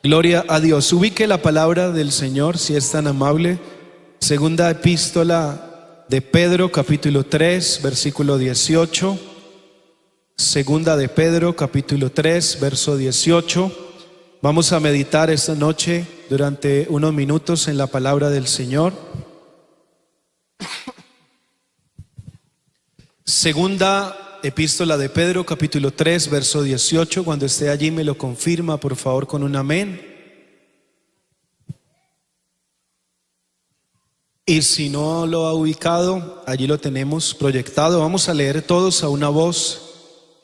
Gloria a Dios. Ubique la palabra del Señor, si es tan amable. Segunda epístola de Pedro, capítulo 3, versículo 18. Segunda de Pedro, capítulo 3, verso 18. Vamos a meditar esta noche durante unos minutos en la palabra del Señor. Segunda epístola de Pedro, capítulo 3, verso 18. Cuando esté allí me lo confirma, por favor, con un amén. Y si no lo ha ubicado, allí lo tenemos proyectado. Vamos a leer todos a una voz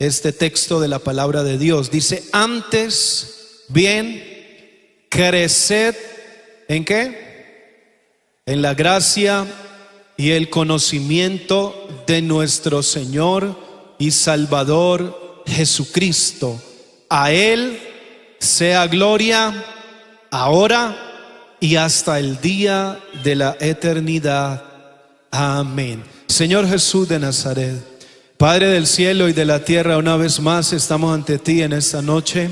este texto de la palabra de Dios. Dice: antes bien, creced, ¿en qué? En la gracia y el conocimiento de nuestro Señor y Salvador Jesucristo. A Él sea gloria ahora y hasta el día de la eternidad. Amén. Señor Jesús de Nazaret, Padre del cielo y de la tierra, una vez más estamos ante ti en esta noche,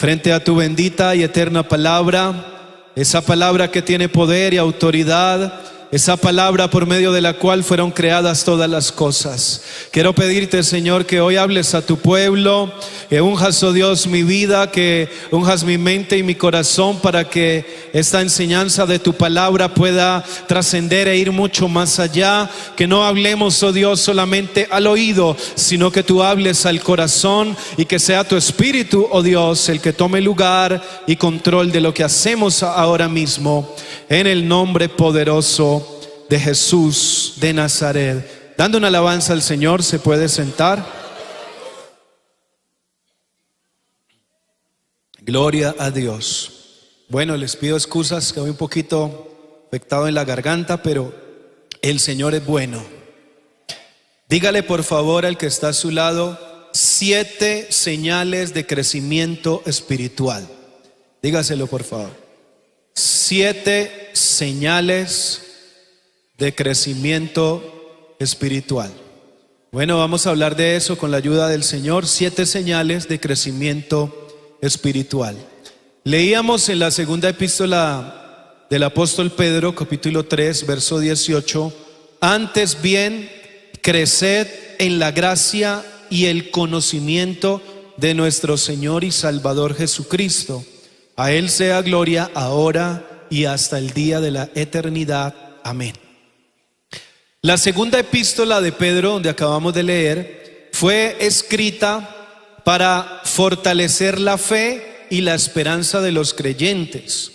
frente a tu bendita y eterna palabra, esa palabra que tiene poder y autoridad, esa palabra por medio de la cual fueron creadas todas las cosas. Quiero pedirte, Señor, que hoy hables a tu pueblo, que unjas, oh Dios, mi vida, que unjas mi mente y mi corazón para que esta enseñanza de tu palabra pueda trascender e ir mucho más allá. Que no hablemos, oh Dios, solamente al oído, sino que tú hables al corazón y que sea tu Espíritu, oh Dios, el que tome lugar y control de lo que hacemos ahora mismo. En el nombre poderoso de Jesús de Nazaret. Dando una alabanza al Señor, ¿se puede sentar? Gloria a Dios. Bueno, les pido excusas que voy un poquito afectado en la garganta, pero el Señor es bueno. Dígale por favor al que está a su lado: 7 señales de crecimiento espiritual. Dígaselo por favor. 7 señales de crecimiento espiritual. Bueno, vamos a hablar de eso con la ayuda del Señor. 7 señales de crecimiento espiritual. Leíamos en la segunda epístola del apóstol Pedro, capítulo 3, verso 18: antes bien, creced en la gracia y el conocimiento de nuestro Señor y Salvador Jesucristo. A Él sea gloria ahora y hasta el día de la eternidad. Amén. La segunda epístola de Pedro, donde acabamos de leer, fue escrita para fortalecer la fe y la esperanza de los creyentes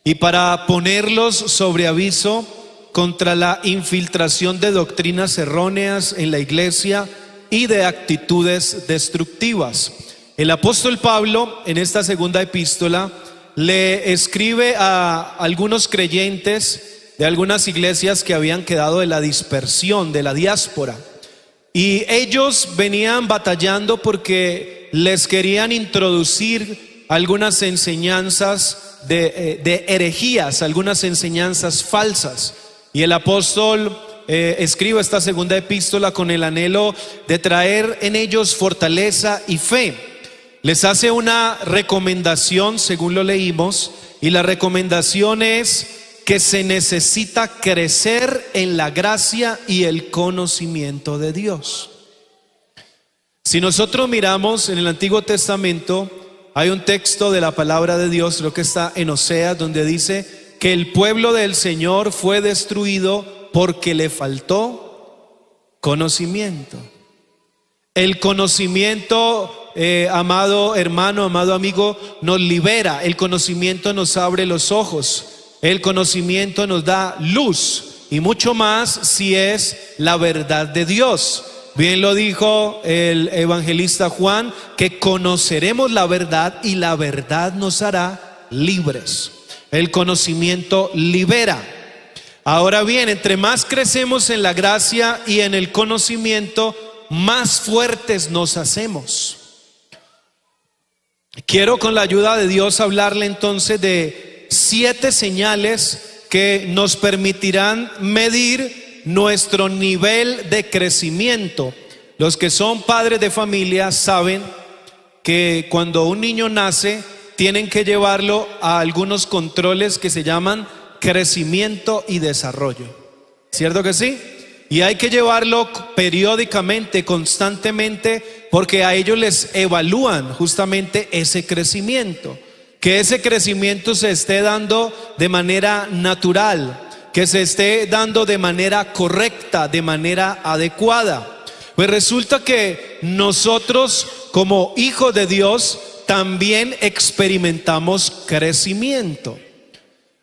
y para ponerlos sobre aviso contra la infiltración de doctrinas erróneas en la iglesia y de actitudes destructivas. El apóstol Pablo, en esta segunda epístola, le escribe a algunos creyentes de algunas iglesias que habían quedado de la dispersión, de la diáspora. Y ellos venían batallando porque les querían introducir algunas enseñanzas de herejías, algunas enseñanzas falsas. Y el apóstol escribe esta segunda epístola con el anhelo de traer en ellos fortaleza y fe. Les hace una recomendación, según lo leímos, y la recomendación es que se necesita crecer en la gracia y el conocimiento de Dios. Si nosotros miramos en el Antiguo Testamento, hay un texto de la palabra de Dios, creo que está en Oseas, donde dice que el pueblo del Señor fue destruido porque le faltó conocimiento. El conocimiento, amado hermano, amado amigo, nos libera. El conocimiento nos abre los ojos. El conocimiento nos da luz, y mucho más si es la verdad de Dios. Bien lo dijo el evangelista Juan, que conoceremos la verdad y la verdad nos hará libres. El conocimiento libera. Ahora bien, entre más crecemos en la gracia y en el conocimiento, más fuertes nos hacemos. Quiero, con la ayuda de Dios, hablarle entonces de 7 señales que nos permitirán medir nuestro nivel de crecimiento. Los que son padres de familia saben que cuando un niño nace, tienen que llevarlo a algunos controles que se llaman crecimiento y desarrollo. ¿Cierto que sí? Y hay que llevarlo periódicamente, constantemente, porque a ellos les evalúan justamente ese crecimiento. Que ese crecimiento se esté dando de manera natural, que se esté dando de manera correcta, de manera adecuada. Pues resulta que nosotros como hijos de Dios también experimentamos crecimiento,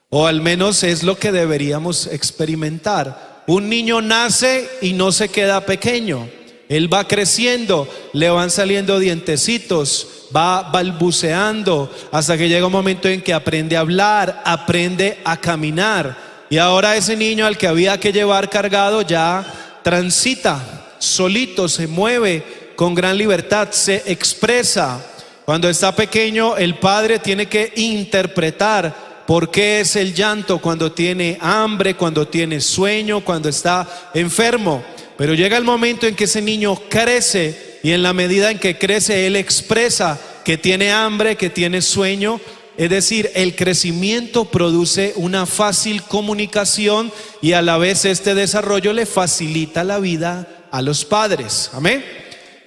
o al menos es lo que deberíamos experimentar. Un niño nace y no se queda pequeño, él va creciendo, le van saliendo dientecitos, va balbuceando hasta que llega un momento en que aprende a hablar, aprende a caminar. Y ahora ese niño al que había que llevar cargado ya transita solito, se mueve con gran libertad, se expresa. Cuando está pequeño, el padre tiene que interpretar por qué es el llanto, cuando tiene hambre, cuando tiene sueño, cuando está enfermo. Pero llega el momento en que ese niño crece, y en la medida en que crece, él expresa que tiene hambre, que tiene sueño. Es decir, el crecimiento produce una fácil comunicación, y a la vez este desarrollo le facilita la vida a los padres. Amén.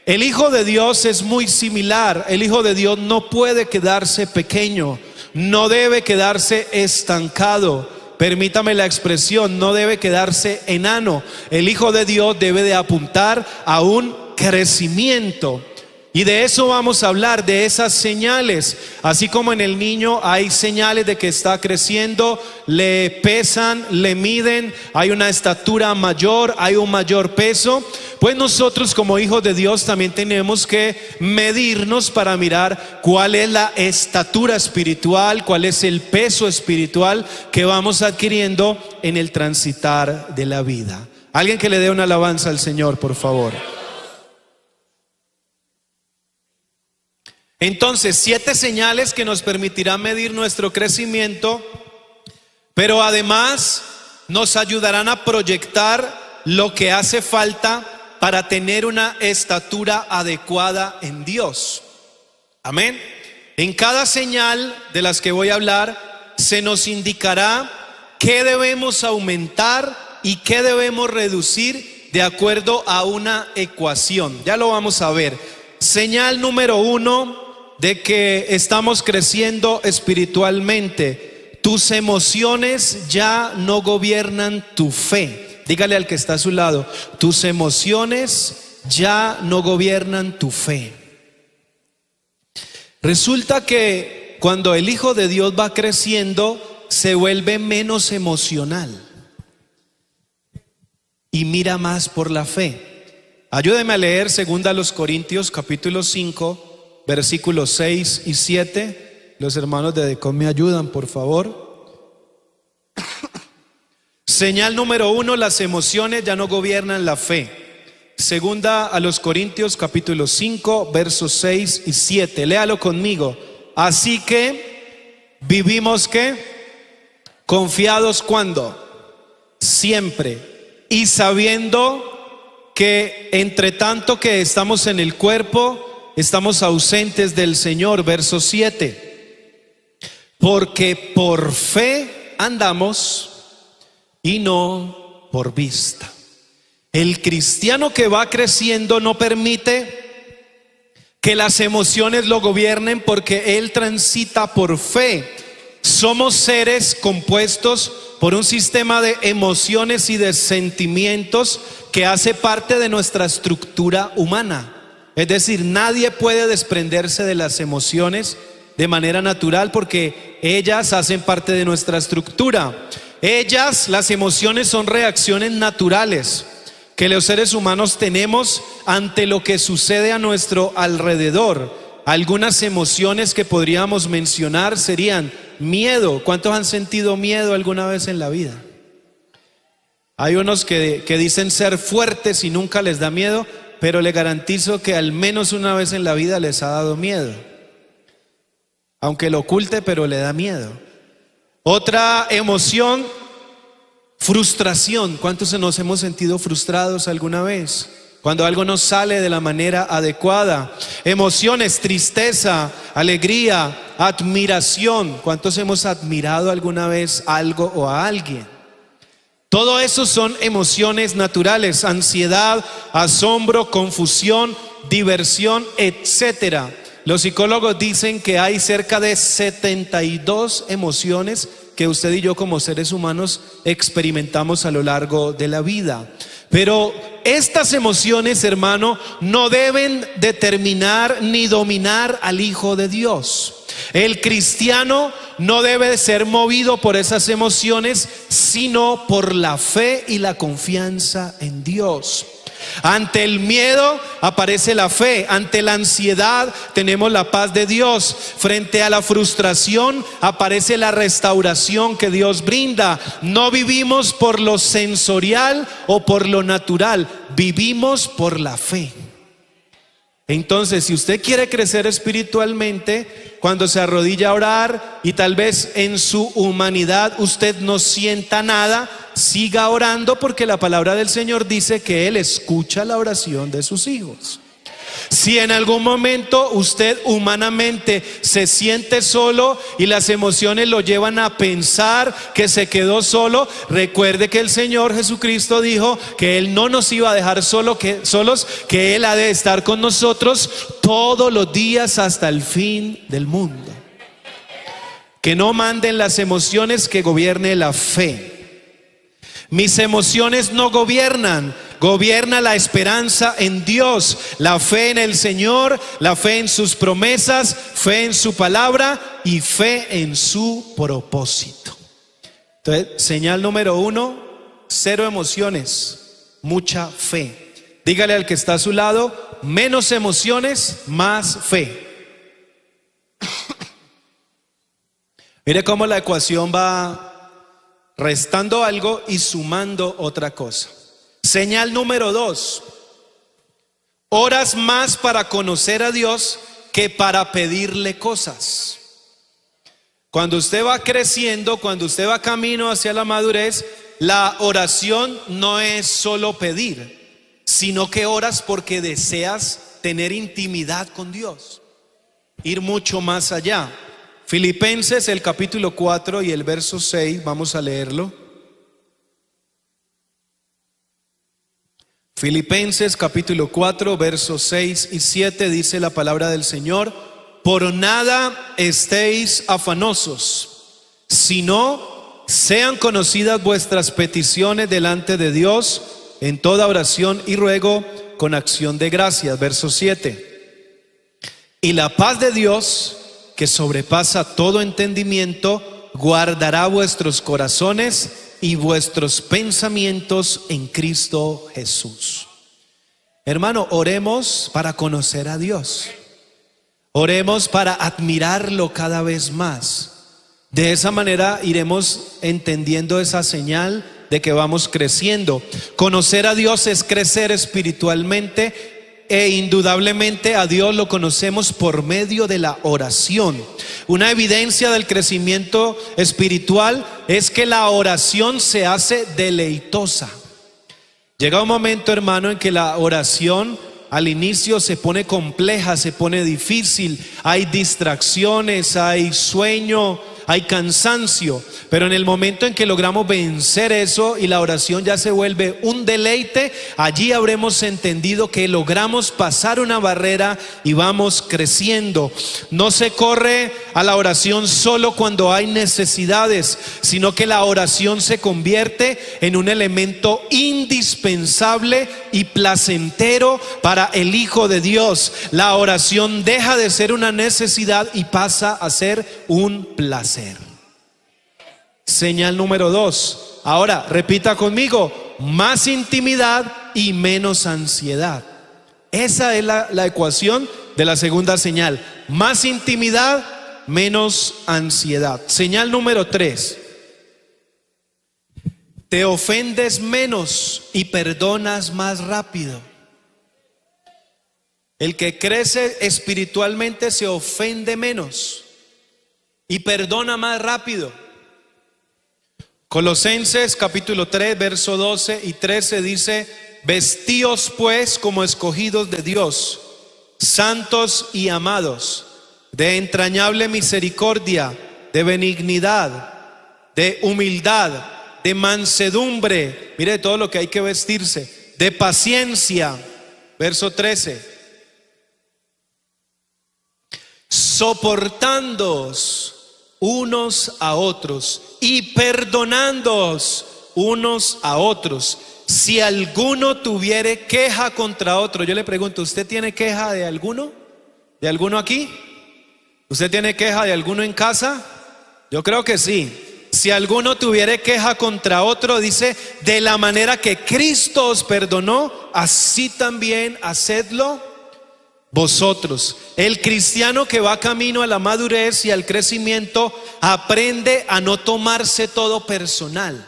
El Hijo de Dios es muy similar. El Hijo de Dios no puede quedarse pequeño, no debe quedarse estancado. Permítame la expresión, no debe quedarse enano. El Hijo de Dios debe de apuntar a un crecimiento. Y de eso vamos a hablar, de esas señales. Así como en el niño hay señales de que está creciendo, le pesan, le miden, hay una estatura mayor, hay un mayor peso. Pues nosotros como hijos de Dios también tenemos que medirnos para mirar cuál es la estatura espiritual, cuál es el peso espiritual que vamos adquiriendo en el transitar de la vida. Alguien que le dé una alabanza al Señor, por favor. Entonces, 7 señales que nos permitirán medir nuestro crecimiento, pero además nos ayudarán a proyectar lo que hace falta para tener una estatura adecuada en Dios. Amén. En cada señal de las que voy a hablar se nos indicará qué debemos aumentar y qué debemos reducir de acuerdo a una ecuación. Ya lo vamos a ver. Señal número 1 de que estamos creciendo espiritualmente: tus emociones ya no gobiernan tu fe. Dígale al que está a su lado: tus emociones ya no gobiernan tu fe. Resulta que cuando el Hijo de Dios va creciendo, se vuelve menos emocional y mira más por la fe. Ayúdeme a leer 2 Corintios capítulo 5, versículos 6 y 7. Los hermanos de Decom me ayudan, por favor. Señal número 1: las emociones ya no gobiernan la fe. 2 Corintios capítulo 5, versos 6 y 7. Léalo conmigo. Así que vivimos ¿qué? Confiados, ¿cuándo? Siempre. Y sabiendo que entre tanto que estamos en el cuerpo, estamos ausentes del Señor. Verso 7. Porque por fe andamos y no por vista. El cristiano que va creciendo no permite que las emociones lo gobiernen, porque él transita por fe. Somos seres compuestos por un sistema de emociones y de sentimientos que hace parte de nuestra estructura humana. Es decir, nadie puede desprenderse de las emociones de manera natural, porque ellas hacen parte de nuestra estructura. Las emociones son reacciones naturales que los seres humanos tenemos ante lo que sucede a nuestro alrededor. Algunas emociones que podríamos mencionar serían miedo. ¿Cuántos han sentido miedo alguna vez en la vida? Hay unos que dicen ser fuertes y nunca les da miedo, pero le garantizo que al menos una vez en la vida les ha dado miedo. Aunque lo oculte, pero le da miedo. Otra emoción: frustración. ¿Cuántos nos hemos sentido frustrados alguna vez? cuando algo no sale de la manera adecuada. Emociones, tristeza, alegría, admiración. ¿Cuántos hemos admirado alguna vez algo o a alguien? Todo eso son emociones naturales. Ansiedad, asombro, confusión, diversión, etcétera. Los psicólogos dicen que hay cerca de 72 emociones que usted y yo como seres humanos experimentamos a lo largo de la vida. Pero estas emociones, hermano, no deben determinar ni dominar al Hijo de Dios. El cristiano no debe ser movido por esas emociones, sino por la fe y la confianza en Dios. Ante el miedo aparece la fe, ante la ansiedad tenemos la paz de Dios, frente a la frustración aparece la restauración que Dios brinda. No vivimos por lo sensorial o por lo natural, vivimos por la fe. Entonces, si usted quiere crecer espiritualmente, cuando se arrodilla a orar y tal vez en su humanidad usted no sienta nada, siga orando, porque la palabra del Señor dice que Él escucha la oración de sus hijos. Si en algún momento usted humanamente se siente solo y las emociones lo llevan a pensar que se quedó solo, recuerde que el Señor Jesucristo dijo que Él no nos iba a dejar solos, que Él ha de estar con nosotros todos los días hasta el fin del mundo. Que no manden las emociones, que gobierne la fe. Mis emociones no gobiernan, gobierna la esperanza en Dios, la fe en el Señor, la fe en sus promesas, fe en su palabra y fe en su propósito. Entonces, señal número 1, cero emociones, mucha fe. Dígale al que está a su lado, menos emociones, más fe. Mire cómo la ecuación va restando algo y sumando otra cosa. Señal número 2, oras más para conocer a Dios que para pedirle cosas. Cuando usted va creciendo, cuando usted va camino hacia la madurez, la oración no es solo pedir, sino que oras porque deseas tener intimidad con Dios, ir mucho más allá. Filipenses, el capítulo 4 y el verso 6, vamos a leerlo. Filipenses capítulo 4, versos 6 y 7 dice la palabra del Señor: por nada estéis afanosos, sino sean conocidas vuestras peticiones delante de Dios en toda oración y ruego con acción de gracias. Verso 7. Y la paz de Dios, que sobrepasa todo entendimiento, guardará vuestros corazones y vuestros pensamientos en Cristo Jesús. Hermano, oremos para conocer a Dios. Oremos para admirarlo cada vez más. De esa manera iremos entendiendo esa señal de que vamos creciendo. Conocer a Dios es crecer espiritualmente, e indudablemente a Dios lo conocemos por medio de la oración. Una evidencia del crecimiento espiritual es que la oración se hace deleitosa. Llega un momento, hermano, en que la oración al inicio se pone compleja, se pone difícil, hay distracciones, hay sueño, hay cansancio, pero en el momento en que logramos vencer eso y la oración ya se vuelve un deleite, allí habremos entendido que logramos pasar una barrera y vamos creciendo. No se corre a la oración solo cuando hay necesidades, sino que la oración se convierte en un elemento indispensable y placentero para el Hijo de Dios. La oración deja de ser una necesidad y pasa a ser un placer. Señal número 2. Ahora repita conmigo: más intimidad y menos ansiedad. Esa es la ecuación de la segunda señal. Más intimidad, menos ansiedad. Señal número 3. Te ofendes menos y perdonas más rápido. El que crece espiritualmente se ofende menos y perdona más rápido. Colosenses capítulo 3, verso 12 y 13 dice: vestíos pues como escogidos de Dios, santos y amados, de entrañable misericordia, de benignidad, de humildad, de mansedumbre, mire todo lo que hay que vestirse, de paciencia, verso 13, soportándoos unos a otros y perdonándoos unos a otros, si alguno tuviere queja contra otro. Yo le pregunto, ¿usted tiene queja de alguno? ¿De alguno aquí? ¿Usted tiene queja de alguno en casa? Yo creo que sí. Si alguno tuviere queja contra otro, dice, de la manera que Cristo os perdonó, así también hacedlo vosotros. El cristiano que va camino a la madurez y al crecimiento aprende a no tomarse todo personal.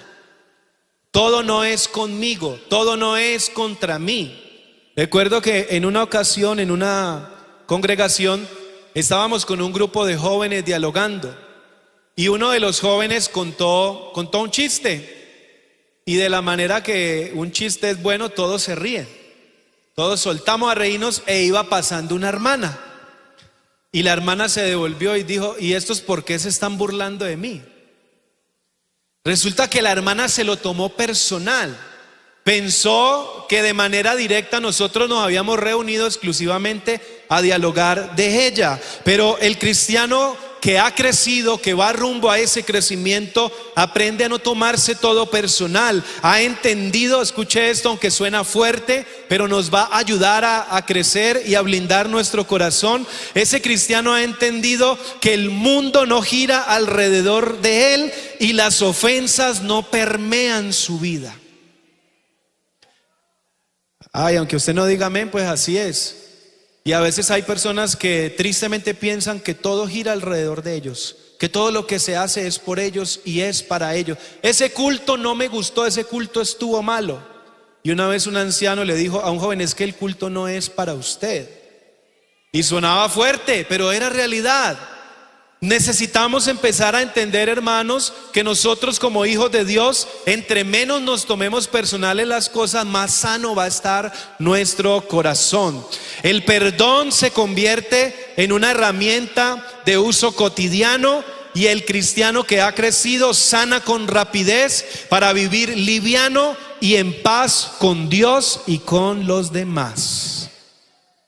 Todo no es conmigo, todo no es contra mí. Recuerdo que en una ocasión, en una congregación, estábamos con un grupo de jóvenes dialogando y uno de los jóvenes contó un chiste, y de la manera que un chiste es bueno, todos se ríen. Todos soltamos a reírnos e iba pasando una hermana. Y la hermana se devolvió y dijo, ¿y estos por qué se están burlando de mí? Resulta que la hermana se lo tomó personal. Pensó que de manera directa nosotros nos habíamos reunido exclusivamente a dialogar de ella. Pero el cristiano que ha crecido, que va rumbo a ese crecimiento, aprende a no tomarse todo personal. Ha entendido, escuche esto, aunque suena fuerte, pero nos va a ayudar a crecer y a blindar nuestro corazón. Ese cristiano ha entendido que el mundo no gira alrededor de él y las ofensas no permean su vida. Ay, aunque usted no diga amén, pues así es. Y a veces hay personas que tristemente piensan que todo gira alrededor de ellos, que todo lo que se hace es por ellos y es para ellos. Ese culto no me gustó, ese culto estuvo malo. Y una vez un anciano le dijo a un joven, es que el culto no es para usted. Y sonaba fuerte, pero era realidad. Necesitamos empezar a entender, hermanos, que nosotros como hijos de Dios, entre menos nos tomemos personales las cosas, más sano va a estar nuestro corazón. El perdón se convierte en una herramienta de uso cotidiano, y el cristiano que ha crecido sana con rapidez para vivir liviano y en paz con Dios y con los demás.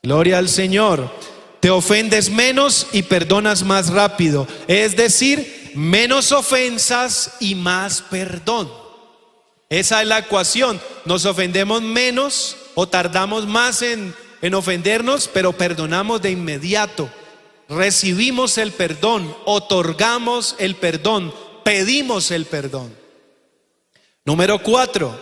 Gloria al Señor. Te ofendes menos y perdonas más rápido, es decir, menos ofensas y más perdón. Esa es la ecuación. Nos ofendemos menos o tardamos más en ofendernos, pero perdonamos de inmediato. Recibimos el perdón, otorgamos el perdón, pedimos el perdón. Número 4,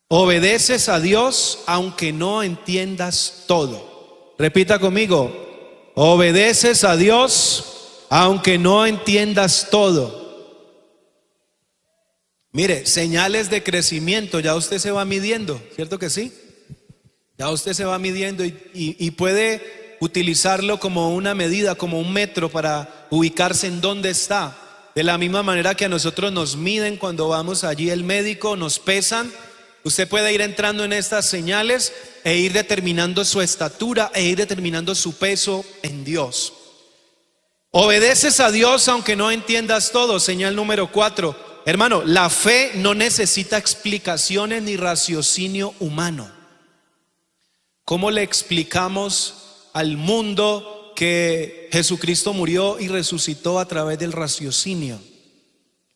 obedeces a Dios aunque no entiendas todo. Repita conmigo, obedeces a Dios aunque no entiendas todo. Mire, señales de crecimiento, ya usted se va midiendo, ¿cierto que sí? Ya usted se va midiendo y puede utilizarlo como una medida, como un metro para ubicarse en dónde está. De la misma manera que a nosotros nos miden cuando vamos allí al médico, nos pesan. Usted puede ir entrando en estas señales e ir determinando su estatura e ir determinando su peso en Dios. Obedeces a Dios aunque no entiendas todo. Señal número 4. Hermano, la fe no necesita explicaciones ni raciocinio humano. ¿Cómo le explicamos al mundo que Jesucristo murió y resucitó a través del raciocinio?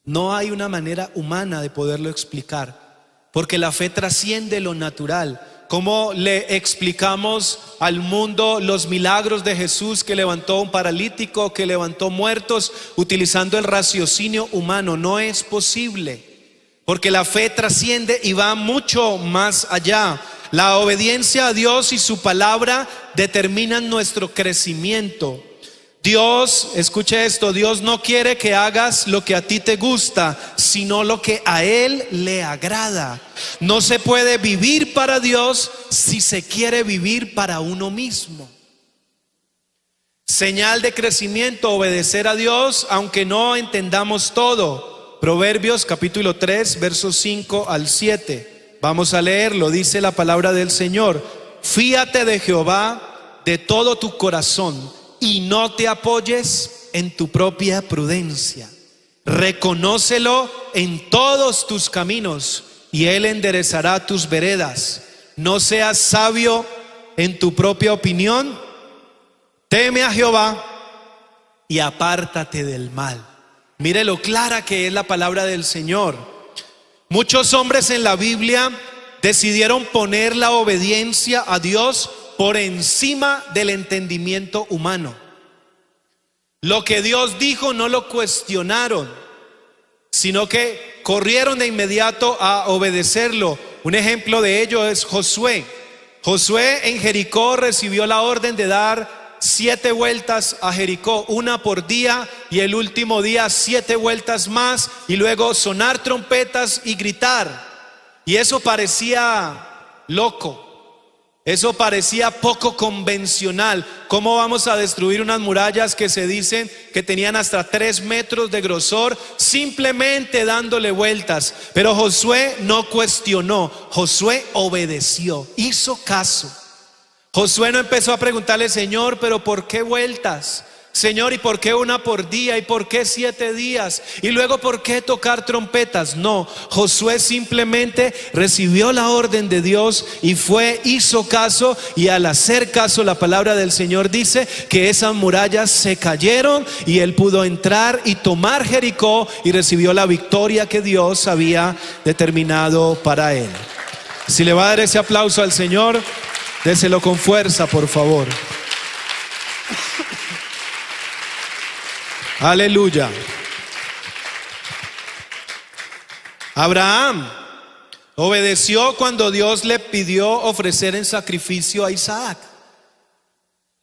No hay una manera humana de poderlo explicar, porque la fe trasciende lo natural. ¿Cómo le explicamos al mundo los milagros de Jesús, que levantó un paralítico, que levantó muertos, utilizando el raciocinio humano? No es posible, porque la fe trasciende y va mucho más allá. La obediencia a Dios y su palabra determinan nuestro crecimiento. Dios, escuche esto, Dios no quiere que hagas lo que a ti te gusta, sino lo que a Él le agrada. No se puede vivir para Dios si se quiere vivir para uno mismo. Señal de crecimiento, obedecer a Dios aunque no entendamos todo. Proverbios capítulo 3, versos 5 al 7. Vamos a leerlo, dice la palabra del Señor. Fíate de Jehová de todo tu corazón y no te apoyes en tu propia prudencia. Reconócelo en todos tus caminos y Él enderezará tus veredas. No seas sabio en tu propia opinión. Teme a Jehová y apártate del mal. Mire lo clara que es la palabra del Señor. Muchos hombres en la Biblia decidieron poner la obediencia a Dios por encima del entendimiento humano. Lo que Dios dijo no lo cuestionaron, sino que corrieron de inmediato a obedecerlo. Un ejemplo de ello es Josué. Josué en Jericó recibió la orden de dar 7 vueltas a Jericó, una por día, y el último día 7 vueltas más, y luego sonar trompetas y gritar. Y eso parecía loco, eso parecía poco convencional. ¿Cómo vamos a destruir unas murallas que se dicen que tenían hasta 3 metros de grosor simplemente dándole vueltas? Pero Josué no cuestionó, Josué obedeció, hizo caso. Josué no empezó a preguntarle: Señor, pero ¿por qué vueltas? Señor, ¿y por qué una por día? ¿Y por qué 7 días? Y luego, ¿por qué tocar trompetas? No, Josué simplemente recibió la orden de Dios y hizo caso, y al hacer caso, la palabra del Señor dice que esas murallas se cayeron y él pudo entrar y tomar Jericó y recibió la victoria que Dios había determinado para él. Si le va a dar ese aplauso al Señor, déselo con fuerza, por favor. Aleluya. Abraham obedeció cuando Dios le pidió ofrecer en sacrificio a Isaac.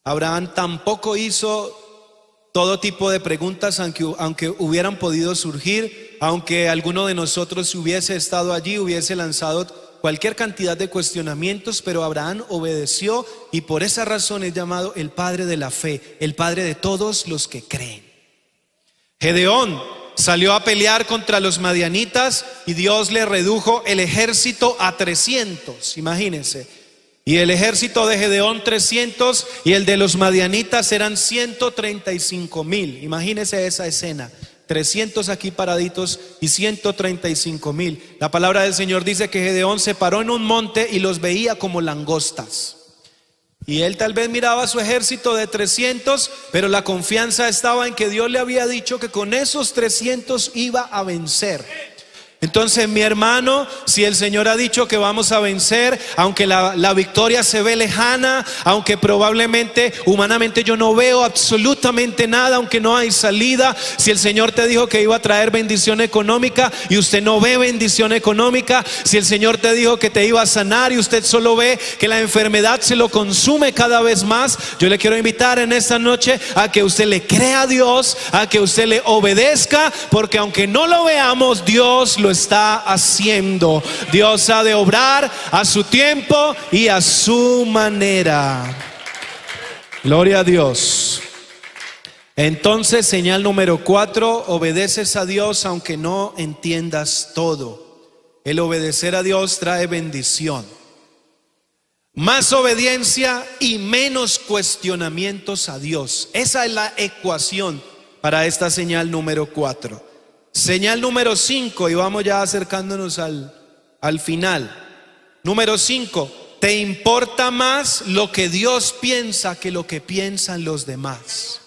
Abraham tampoco hizo todo tipo de preguntas, aunque hubieran podido surgir, aunque alguno de nosotros hubiese estado allí, hubiese lanzado cualquier cantidad de cuestionamientos, pero Abraham obedeció, y por esa razón es llamado el padre de la fe, el padre de todos los que creen. Gedeón salió a pelear contra los madianitas y Dios le redujo el ejército a 300, imagínense. Y el ejército de Gedeón 300 y el de los madianitas eran 135,000. Imagínense esa escena. 300 aquí paraditos y 135,000. La palabra del Señor dice que Gedeón se paró en un monte y los veía como langostas. Y él tal vez miraba su ejército de 300, pero la confianza estaba en que Dios le había dicho que con esos 300 iba a vencer. Entonces, mi hermano, si el Señor ha dicho que vamos a vencer, aunque la victoria se ve lejana, aunque probablemente humanamente yo no veo absolutamente nada, aunque no hay salida, si el Señor te dijo que iba a traer bendición económica y usted no ve bendición económica, si el Señor te dijo que te iba a sanar y usted solo ve que la enfermedad se lo consume cada vez más, yo le quiero invitar en esta noche a que usted le crea a Dios, a que usted le obedezca, porque aunque no lo veamos, Dios lo está haciendo. Dios ha de obrar a su tiempo y a su manera. Gloria a Dios. Entonces, señal número 4, obedeces a Dios aunque no entiendas todo. El obedecer a Dios trae bendición. Más obediencia y menos cuestionamientos a Dios. Esa es la ecuación para esta señal número 4. Señal número 5, y vamos ya acercándonos al final. Número 5, te importa más lo que Dios piensa que lo que piensan los demás.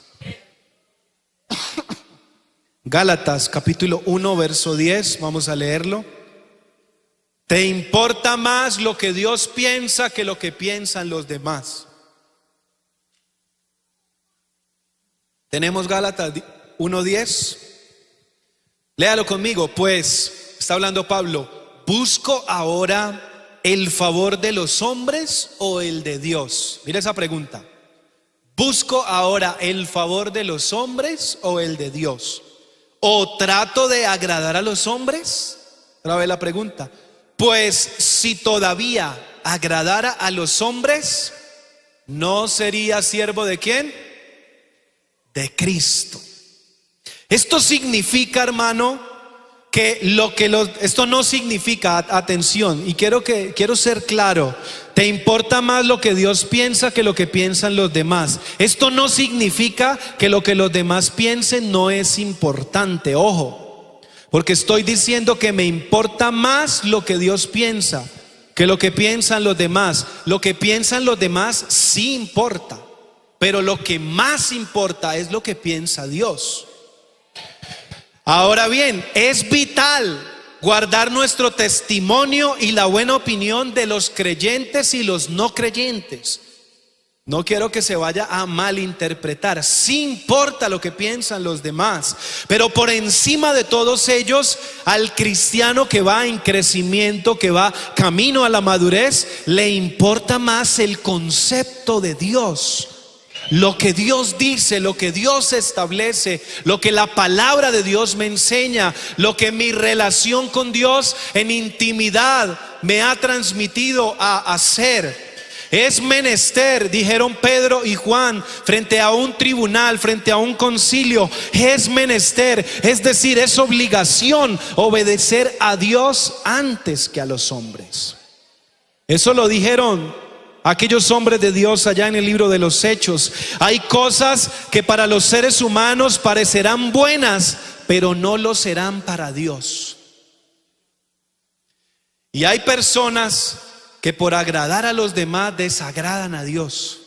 Gálatas capítulo 1 verso 10, vamos a leerlo. Te importa más lo que Dios piensa que lo que piensan los demás. Tenemos Gálatas 1:10. Léalo conmigo, pues, está hablando Pablo. ¿Busco ahora el favor de los hombres o el de Dios? Mira esa pregunta. ¿Busco ahora el favor de los hombres o el de Dios? ¿O trato de agradar a los hombres? Otra vez la pregunta. Pues si todavía agradara a los hombres, ¿no sería siervo de quién? De Cristo. Esto significa, hermano, esto no significa, atención, y quiero ser claro, te importa más lo que Dios piensa que lo que piensan los demás. Esto no significa que lo que los demás piensen no es importante, ojo, porque estoy diciendo que me importa más lo que Dios piensa que lo que piensan los demás. Lo que piensan los demás sí importa, pero lo que más importa es lo que piensa Dios. Ahora bien, es vital guardar nuestro testimonio y la buena opinión de los creyentes y los no creyentes. No quiero que se vaya a malinterpretar. Sí importa lo que piensan los demás, pero por encima de todos ellos, al cristiano que va en crecimiento, que va camino a la madurez, le importa más el concepto de Dios. Lo que Dios dice, lo que Dios establece, lo que la palabra de Dios me enseña, lo que mi relación con Dios en intimidad me ha transmitido a hacer. Es menester, dijeron Pedro y Juan, frente a un tribunal, frente a un concilio, es menester, es decir, es obligación obedecer a Dios antes que a los hombres. Eso lo dijeron aquellos hombres de Dios allá en el libro de los Hechos. Hay cosas que para los seres humanos parecerán buenas, pero no lo serán para Dios. Y hay personas que por agradar a los demás desagradan a Dios.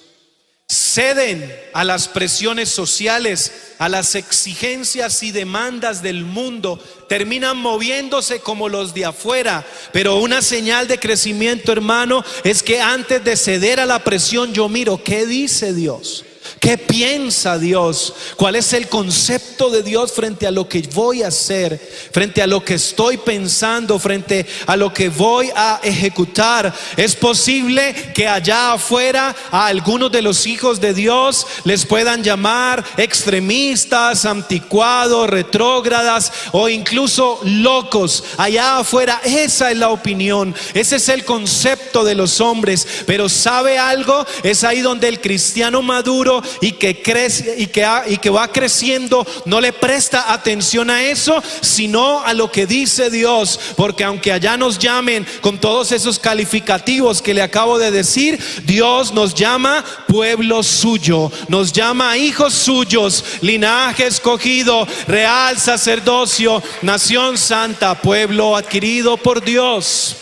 Ceden a las presiones sociales, a las exigencias y demandas del mundo, terminan moviéndose como los de afuera. Pero una señal de crecimiento, hermano, es que antes de ceder a la presión, yo miro qué dice Dios, qué piensa Dios, cuál es el concepto de Dios frente a lo que voy a hacer, frente a lo que estoy pensando, frente a lo que voy a ejecutar. Es posible que allá afuera a algunos de los hijos de Dios les puedan llamar extremistas, anticuados, retrógradas o incluso locos. Allá afuera esa es la opinión, ese es el concepto de los hombres. Pero ¿sabe algo? Es ahí donde el cristiano maduro y que crece y que va creciendo no le presta atención a eso, sino a lo que dice Dios. Porque aunque allá nos llamen con todos esos calificativos que le acabo de decir, Dios nos llama pueblo suyo, nos llama hijos suyos, linaje escogido, real sacerdocio, nación santa, pueblo adquirido por Dios,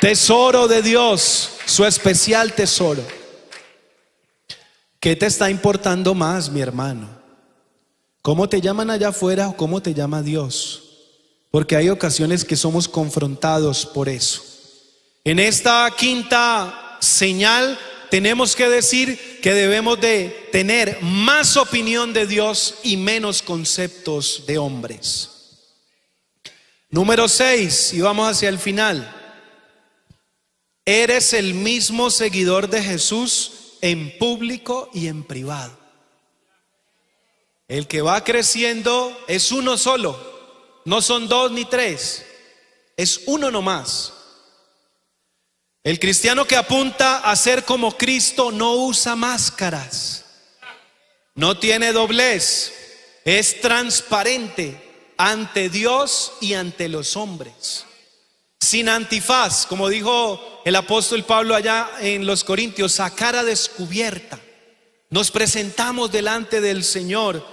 tesoro de Dios, su especial tesoro. ¿Qué te está importando más, mi hermano? ¿Cómo te llaman allá afuera o cómo te llama Dios? Porque hay ocasiones que somos confrontados por eso. En esta quinta señal tenemos que decir que debemos de tener más opinión de Dios y menos conceptos de hombres. Número 6, y vamos hacia el final. Eres el mismo seguidor de Jesús en público y en privado. El que va creciendo es uno solo, no son dos ni tres, es uno nomás. El cristiano que apunta a ser como Cristo no usa máscaras, no tiene doblez, es transparente ante Dios y ante los hombres, sin antifaz, como dijo el apóstol Pablo allá en los Corintios, a cara descubierta. Nos presentamos delante del Señor.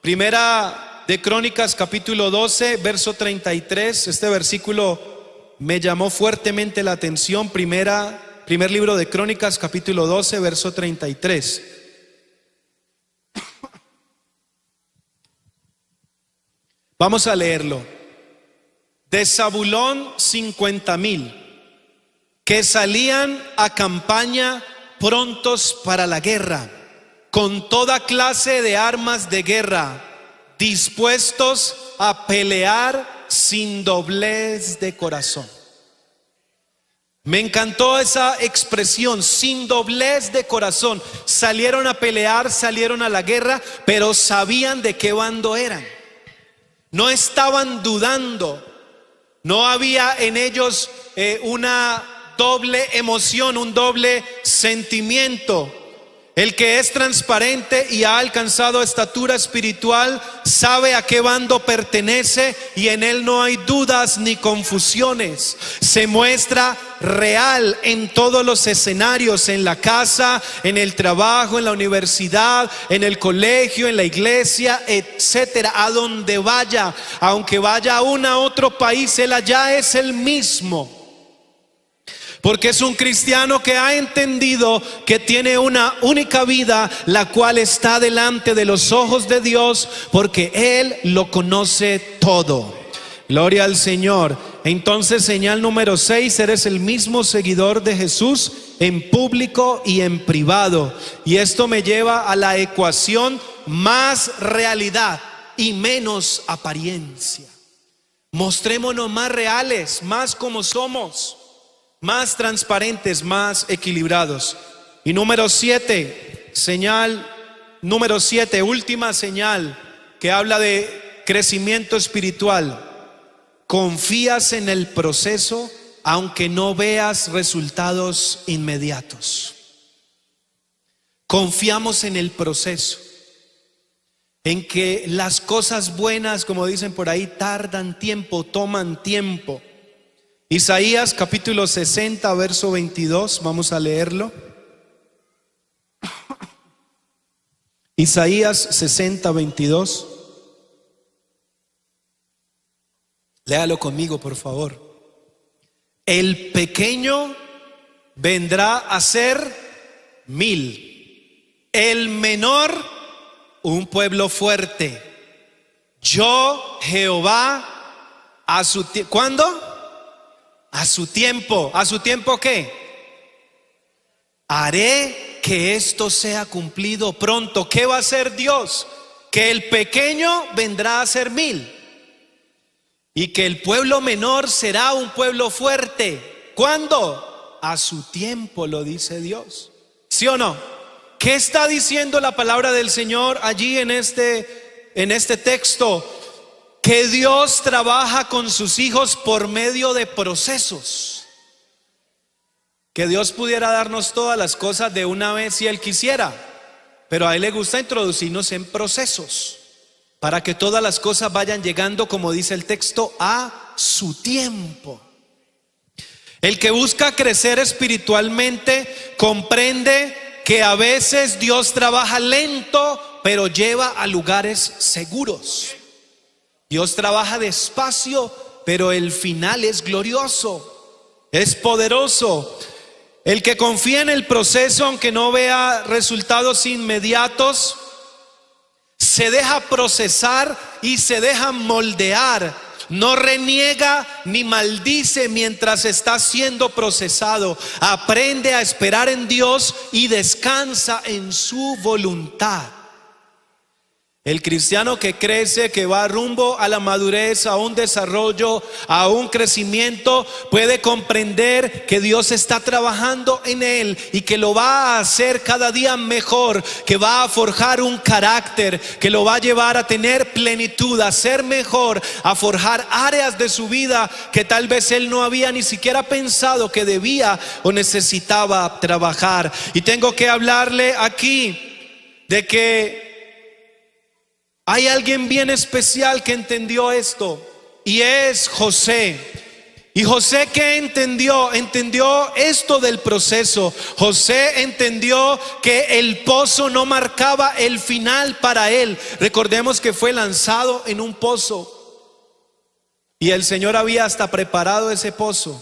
Primera de Crónicas capítulo 12 verso 33. Este versículo me llamó fuertemente la atención. Primer libro de Crónicas capítulo 12 verso 33. Vamos a leerlo. De Zabulón 50,000 que salían a campaña prontos para la guerra, con toda clase de armas de guerra, dispuestos a pelear sin doblez de corazón. Me encantó esa expresión, sin doblez de corazón. Salieron a pelear, salieron a la guerra, pero sabían de qué bando eran. No estaban dudando. No había en ellos una doble emoción, un doble sentimiento. El que es transparente y ha alcanzado estatura espiritual sabe a qué bando pertenece y en él no hay dudas ni confusiones. Se muestra real en todos los escenarios, en la casa, en el trabajo, en la universidad, en el colegio, en la iglesia, etcétera. A donde vaya, aunque vaya a otro país, él allá es el mismo. Porque es un cristiano que ha entendido que tiene una única vida, la cual está delante de los ojos de Dios, porque Él lo conoce todo. Gloria al Señor. Entonces, señal número 6, eres el mismo seguidor de Jesús en público y en privado. Y esto me lleva a la ecuación: más realidad y menos apariencia. Mostrémonos más reales, más como somos, más transparentes, más equilibrados. Y número 7, señal número 7, última señal que habla de crecimiento espiritual. Confías en el proceso aunque no veas resultados inmediatos. Confiamos en el proceso, en que las cosas buenas, como dicen por ahí, tardan tiempo, toman tiempo. Isaías capítulo 60, verso 22, vamos a leerlo. Isaías 60, 22. Léalo conmigo, por favor. El pequeño vendrá a ser 1000, el menor un pueblo fuerte. Yo, Jehová, a su tiempo. ¿Cuándo? A su tiempo. ¿A su tiempo qué? Haré que esto sea cumplido pronto. ¿Qué va a hacer Dios? Que el pequeño vendrá a ser 1000 y que el pueblo menor será un pueblo fuerte. ¿Cuándo? A su tiempo, lo dice Dios. ¿Sí o no? ¿Qué está diciendo la palabra del Señor allí en este texto? Que Dios trabaja con sus hijos por medio de procesos. Que Dios pudiera darnos todas las cosas de una vez si Él quisiera, pero a Él le gusta introducirnos en procesos para que todas las cosas vayan llegando, como dice el texto, a su tiempo. El que busca crecer espiritualmente comprende que a veces Dios trabaja lento, pero lleva a lugares seguros. Dios trabaja despacio, pero el final es glorioso, es poderoso. El que confía en el proceso, aunque no vea resultados inmediatos, se deja procesar y se deja moldear. No reniega ni maldice mientras está siendo procesado. Aprende a esperar en Dios y descansa en su voluntad. El cristiano que crece, que va rumbo a la madurez, a un desarrollo, a un crecimiento, puede comprender que Dios está trabajando en él y que lo va a hacer cada día mejor, que va a forjar un carácter, que lo va a llevar a tener plenitud, a ser mejor, a forjar áreas de su vida que tal vez él no había ni siquiera pensado que debía o necesitaba trabajar. Y tengo que hablarle aquí de que hay alguien bien especial que entendió esto, y es José. Y José, ¿qué entendió? Entendió esto del proceso. José entendió que el pozo no marcaba el final para él. Recordemos que fue lanzado en un pozo y el Señor había hasta preparado ese pozo.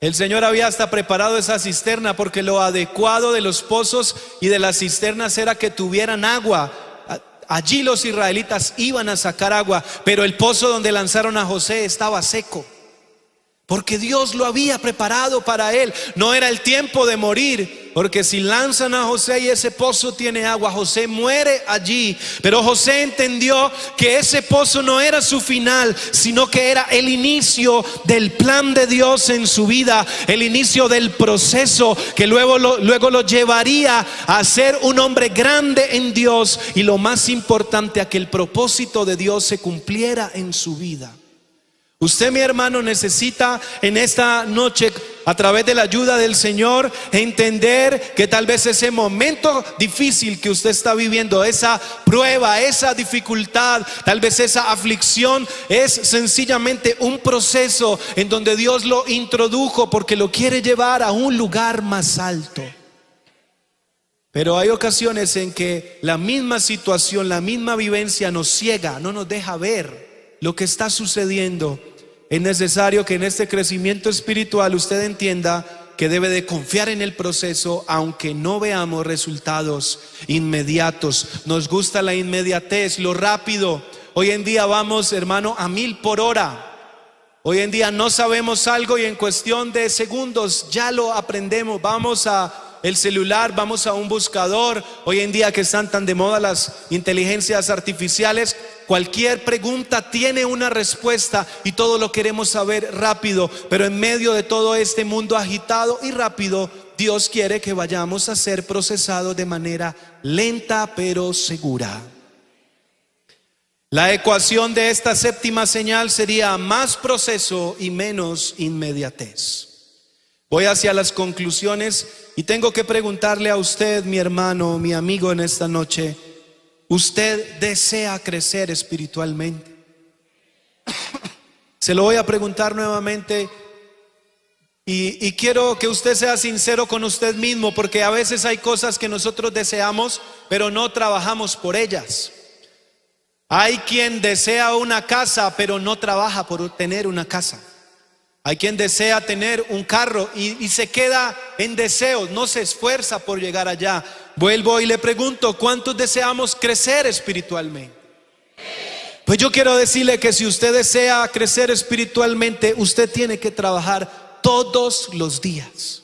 El Señor había hasta preparado esa cisterna, porque lo adecuado de los pozos y de las cisternas era que tuvieran agua. Allí los israelitas iban a sacar agua, pero el pozo donde lanzaron a José estaba seco, porque Dios lo había preparado para él. No era el tiempo de morir, porque si lanzan a José y ese pozo tiene agua, José muere allí. Pero José entendió que ese pozo no era su final, sino que era el inicio del plan de Dios en su vida, el inicio del proceso que luego lo llevaría a ser un hombre grande en Dios, y lo más importante, a que el propósito de Dios se cumpliera en su vida. Usted, mi hermano, necesita en esta noche a través de la ayuda del Señor, entender que tal vez ese momento difícil que usted está viviendo, esa prueba, esa dificultad, tal vez esa aflicción, es sencillamente un proceso en donde Dios lo introdujo porque lo quiere llevar a un lugar más alto. Pero hay ocasiones en que la misma situación, la misma vivencia nos ciega, no nos deja ver lo que está sucediendo. Es necesario que en este crecimiento espiritual usted entienda que debe de confiar en el proceso, aunque no veamos resultados inmediatos. Nos gusta la inmediatez, lo rápido. Hoy en día vamos, hermano, a 1000 por hora. Hoy en día no sabemos algo y en cuestión de segundos ya lo aprendemos. Vamos a el celular, vamos a un buscador. Hoy en día que están tan de moda las inteligencias artificiales, cualquier pregunta tiene una respuesta y todo lo queremos saber rápido. Pero en medio de todo este mundo agitado y rápido, Dios quiere que vayamos a ser procesados de manera lenta pero segura. La ecuación de esta séptima señal sería más proceso y menos inmediatez. Voy hacia las conclusiones y tengo que preguntarle a usted, mi hermano, mi amigo, en esta noche: ¿usted desea crecer espiritualmente? Se lo voy a preguntar nuevamente y quiero que usted sea sincero con usted mismo, porque a veces hay cosas que nosotros deseamos, pero no trabajamos por ellas. Hay quien desea una casa, pero no trabaja por tener una casa. Hay quien desea tener un carro y se queda en deseos, no se esfuerza por llegar allá. Vuelvo y le pregunto: ¿cuántos deseamos crecer espiritualmente? Pues yo quiero decirle que si usted desea crecer espiritualmente, usted tiene que trabajar todos los días.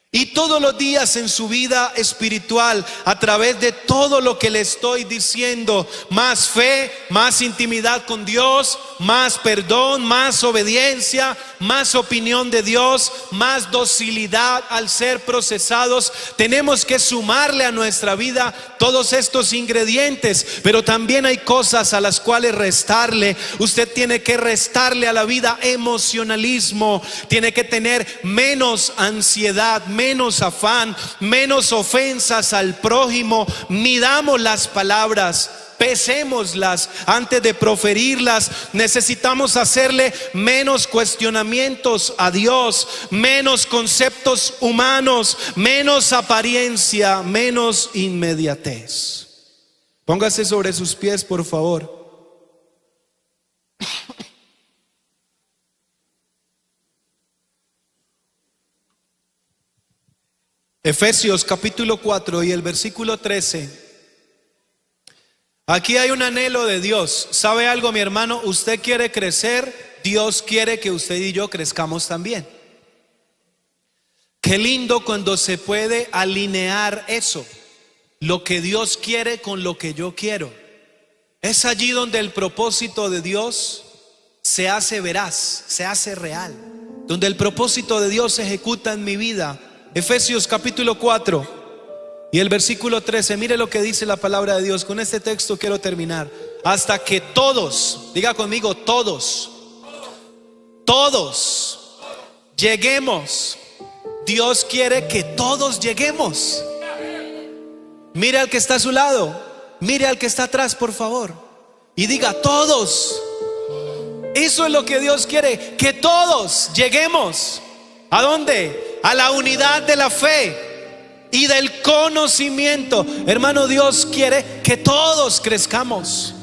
Y todos los días en su vida espiritual, a través de todo lo que le estoy diciendo: más fe, más intimidad con Dios, más perdón, más obediencia, más opinión de Dios, más docilidad al ser procesados. Tenemos que sumarle a nuestra vida todos estos ingredientes, pero también hay cosas a las cuales restarle. Usted tiene que restarle a la vida emocionalismo, tiene que tener menos ansiedad, menos afán, menos ofensas al prójimo. Midamos las palabras, pesémoslas antes de proferirlas. Necesitamos hacerle menos cuestionamientos a Dios, menos conceptos humanos, menos apariencia, menos inmediatez. Póngase sobre sus pies, por favor. Efesios capítulo 4 y el versículo 13. Aquí hay un anhelo de Dios. ¿Sabe algo, mi hermano? Usted quiere crecer, Dios quiere que usted y yo crezcamos también. Qué lindo cuando se puede alinear eso, lo que Dios quiere con lo que yo quiero. Es allí donde el propósito de Dios se hace veraz, se hace real, donde el propósito de Dios se ejecuta en mi vida. Efesios capítulo 4 y el versículo 13, mire lo que dice la palabra de Dios. Con este texto quiero terminar. Hasta que todos, diga conmigo, todos lleguemos. Dios quiere que todos lleguemos. Mire al que está a su lado, mire al que está atrás, por favor, y diga: todos. Eso es lo que Dios quiere, que todos lleguemos. ¿A dónde? A la unidad de la fe y del conocimiento. Hermano, Dios quiere que todos crezcamos.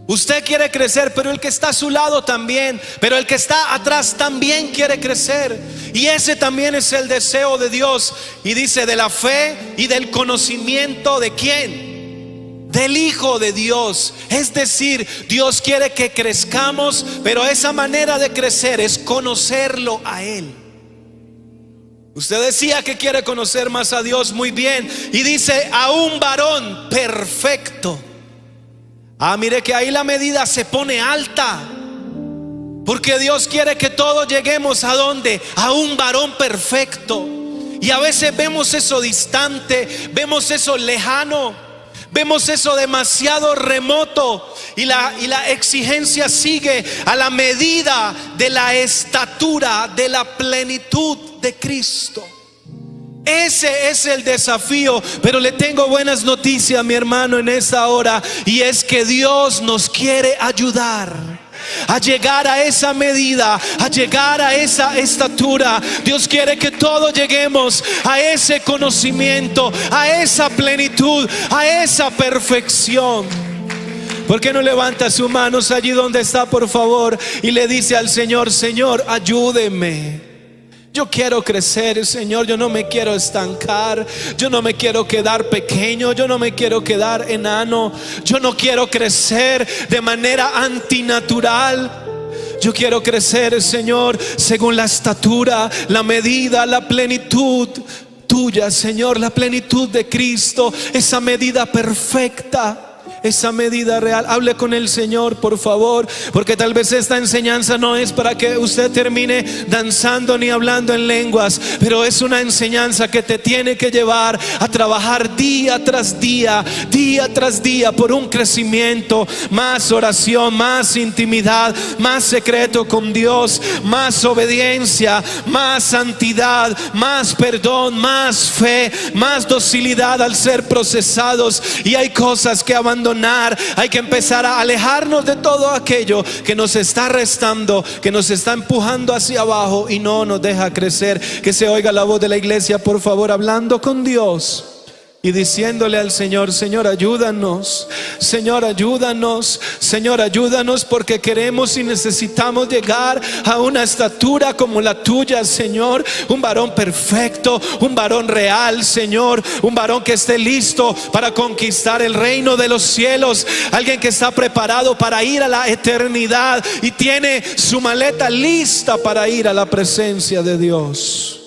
Usted quiere crecer, pero el que está a su lado también, pero el que está atrás también quiere crecer. Y ese también es el deseo de Dios. Y dice: de la fe y del conocimiento ¿de quién? Del Hijo de Dios. Es decir, Dios quiere que crezcamos, pero esa manera de crecer es conocerlo a Él. Usted decía que quiere conocer más a Dios, muy bien. Y dice: a un varón perfecto. Mire que ahí la medida se pone alta, porque Dios quiere que todos lleguemos ¿a dónde? A un varón perfecto. Y a veces vemos eso distante, vemos eso lejano, Vemos eso demasiado remoto y la exigencia sigue a la medida de la estatura, de la plenitud de Cristo. Ese es el desafío, pero le tengo buenas noticias, mi hermano, en esta hora, y es que Dios nos quiere ayudar a llegar a esa medida, a llegar a esa estatura. Dios quiere que todos lleguemos a ese conocimiento, a esa plenitud, a esa perfección. ¿Por qué no levanta sus manos allí donde está, por favor, y le dice al Señor: Señor, ayúdeme? Yo quiero crecer, Señor, yo no me quiero estancar, yo no me quiero quedar pequeño, yo no me quiero quedar enano, yo no quiero crecer de manera antinatural. Yo quiero crecer, Señor, según la estatura, la medida, la plenitud tuya, Señor, la plenitud de Cristo, esa medida perfecta, esa medida real. Hable con el Señor, por favor, porque tal vez esta enseñanza no es para que usted termine danzando ni hablando en lenguas, pero es una enseñanza que te tiene que llevar a trabajar día tras día, día tras día, por un crecimiento, más oración, más intimidad, más secreto con Dios, más obediencia, más santidad, más perdón, más fe, más docilidad al ser procesados. Y hay cosas que abandonar, hay que empezar a alejarnos de todo aquello que nos está restando, que nos está empujando hacia abajo y no nos deja crecer. Que se oiga la voz de la iglesia, por favor, hablando con Dios y diciéndole al Señor: Señor, ayúdanos, Señor, ayúdanos, Señor, ayúdanos, porque queremos y necesitamos llegar a una estatura como la tuya, Señor. Un varón perfecto, un varón real, Señor, un varón que esté listo para conquistar el reino de los cielos, alguien que está preparado para ir a la eternidad y tiene su maleta lista para ir a la presencia de Dios.